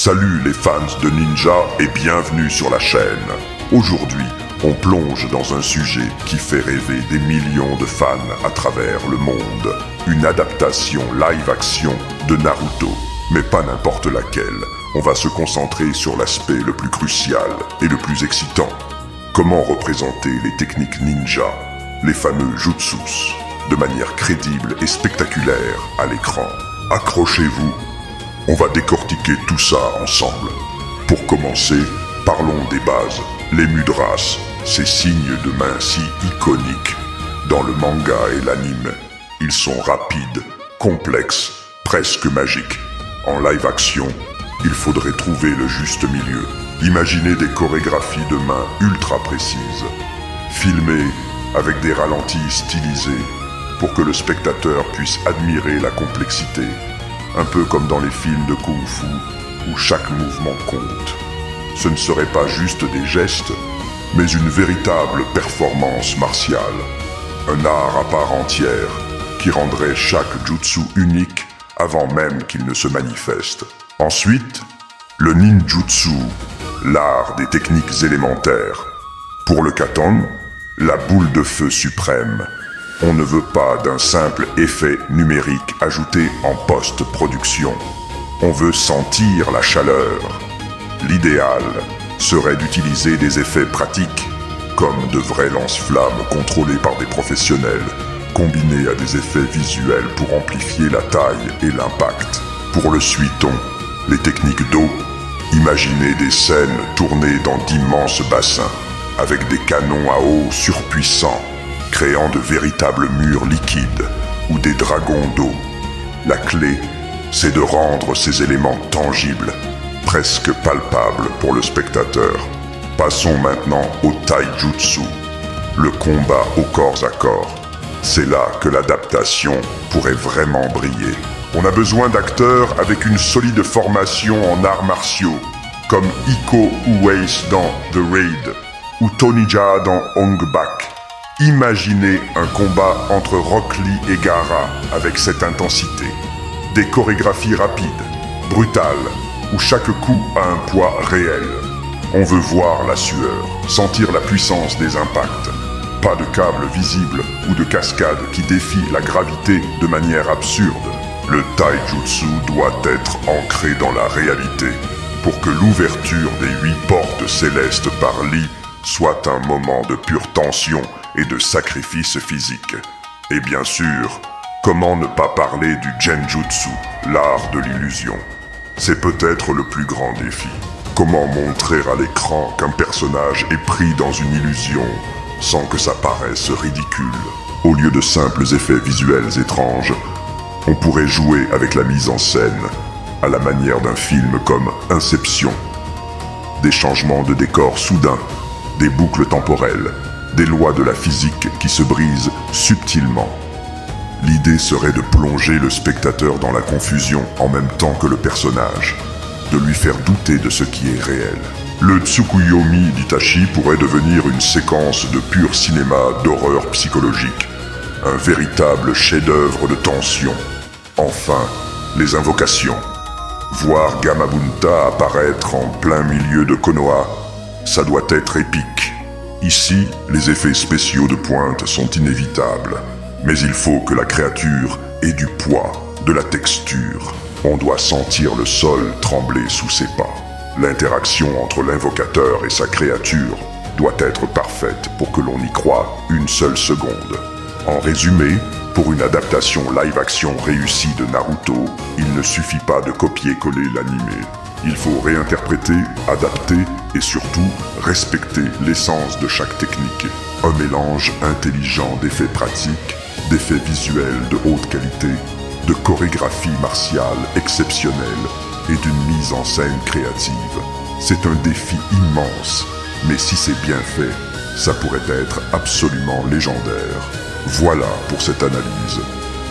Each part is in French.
Salut les fans de Ninja et bienvenue sur la chaîne. Aujourd'hui, on plonge dans un sujet qui fait rêver des millions de fans à travers le monde. Une adaptation live-action de Naruto, mais pas n'importe laquelle. On va se concentrer sur l'aspect le plus crucial et le plus excitant. Comment représenter les techniques ninja, les fameux jutsus, de manière crédible et spectaculaire à l'écran. Accrochez-vous, on va décortiquer tout ça ensemble. Pour commencer, parlons des bases. Les mudras, ces signes de main si iconiques. Dans le manga et l'anime, ils sont rapides, complexes, presque magiques. En live-action, il faudrait trouver le juste milieu. Imaginez des chorégraphies de mains ultra précises, filmées avec des ralentis stylisés pour que le spectateur puisse admirer la complexité, un peu comme dans les films de kung-fu où chaque mouvement compte. Ce ne serait pas juste des gestes, mais une véritable performance martiale, un art à part entière qui rendrait chaque jutsu unique avant même qu'il ne se manifeste. Ensuite, le ninjutsu, l'art des techniques élémentaires. Pour le Katon, la boule de feu suprême. On ne veut pas d'un simple effet numérique ajouté en post-production. On veut sentir la chaleur. L'idéal serait d'utiliser des effets pratiques, comme de vrais lance-flammes contrôlés par des professionnels, combinés à des effets visuels pour amplifier la taille et l'impact. Pour le suiton, les techniques d'eau, imaginez des scènes tournées dans d'immenses bassins, avec des canons à eau surpuissants, créant de véritables murs liquides ou des dragons d'eau. La clé, c'est de rendre ces éléments tangibles, presque palpables pour le spectateur. Passons maintenant au taijutsu, le combat au corps à corps. C'est là que l'adaptation pourrait vraiment briller. On a besoin d'acteurs avec une solide formation en arts martiaux, comme Iko Uwais dans The Raid ou Tony Jaa dans Ong Bak. Imaginez un combat entre Rock Lee et Gaara avec cette intensité. Des chorégraphies rapides, brutales, où chaque coup a un poids réel. On veut voir la sueur, sentir la puissance des impacts. Pas de câbles visibles ou de cascades qui défient la gravité de manière absurde. Le taijutsu doit être ancré dans la réalité pour que l'ouverture des 8 portes célestes par Lee soit un moment de pure tension et de sacrifice physique. Et bien sûr, comment ne pas parler du genjutsu, l'art de l'illusion. C'est peut-être le plus grand défi. Comment montrer à l'écran qu'un personnage est pris dans une illusion sans que ça paraisse ridicule. Au lieu de simples effets visuels étranges, on pourrait jouer avec la mise en scène, à la manière d'un film comme Inception. Des changements de décor soudains, des boucles temporelles, des lois de la physique qui se brisent subtilement. L'idée serait de plonger le spectateur dans la confusion en même temps que le personnage, de lui faire douter de ce qui est réel. Le Tsukuyomi d'Itachi pourrait devenir une séquence de pur cinéma d'horreur psychologique, un véritable chef-d'œuvre de tension. Enfin, les invocations. Voir Gamabunta apparaître en plein milieu de Konoha, ça doit être épique. Ici, les effets spéciaux de pointe sont inévitables, mais il faut que la créature ait du poids, de la texture. On doit sentir le sol trembler sous ses pas. L'interaction entre l'invocateur et sa créature doit être parfaite pour que l'on y croie une seule seconde. En résumé, pour une adaptation live-action réussie de Naruto, il ne suffit pas de copier-coller l'anime. Il faut réinterpréter, adapter et surtout respecter l'essence de chaque technique. Un mélange intelligent d'effets pratiques, d'effets visuels de haute qualité, de chorégraphie martiale exceptionnelle et d'une mise en scène créative. C'est un défi immense, mais si c'est bien fait, ça pourrait être absolument légendaire. Voilà pour cette analyse.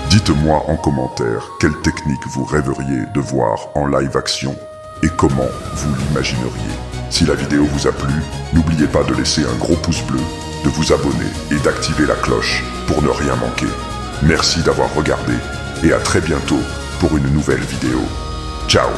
Dites-moi en commentaire quelle technique vous rêveriez de voir en live-action et comment vous l'imagineriez. Si la vidéo vous a plu, n'oubliez pas de laisser un gros pouce bleu, de vous abonner et d'activer la cloche pour ne rien manquer. Merci d'avoir regardé et à très bientôt pour une nouvelle vidéo. Ciao!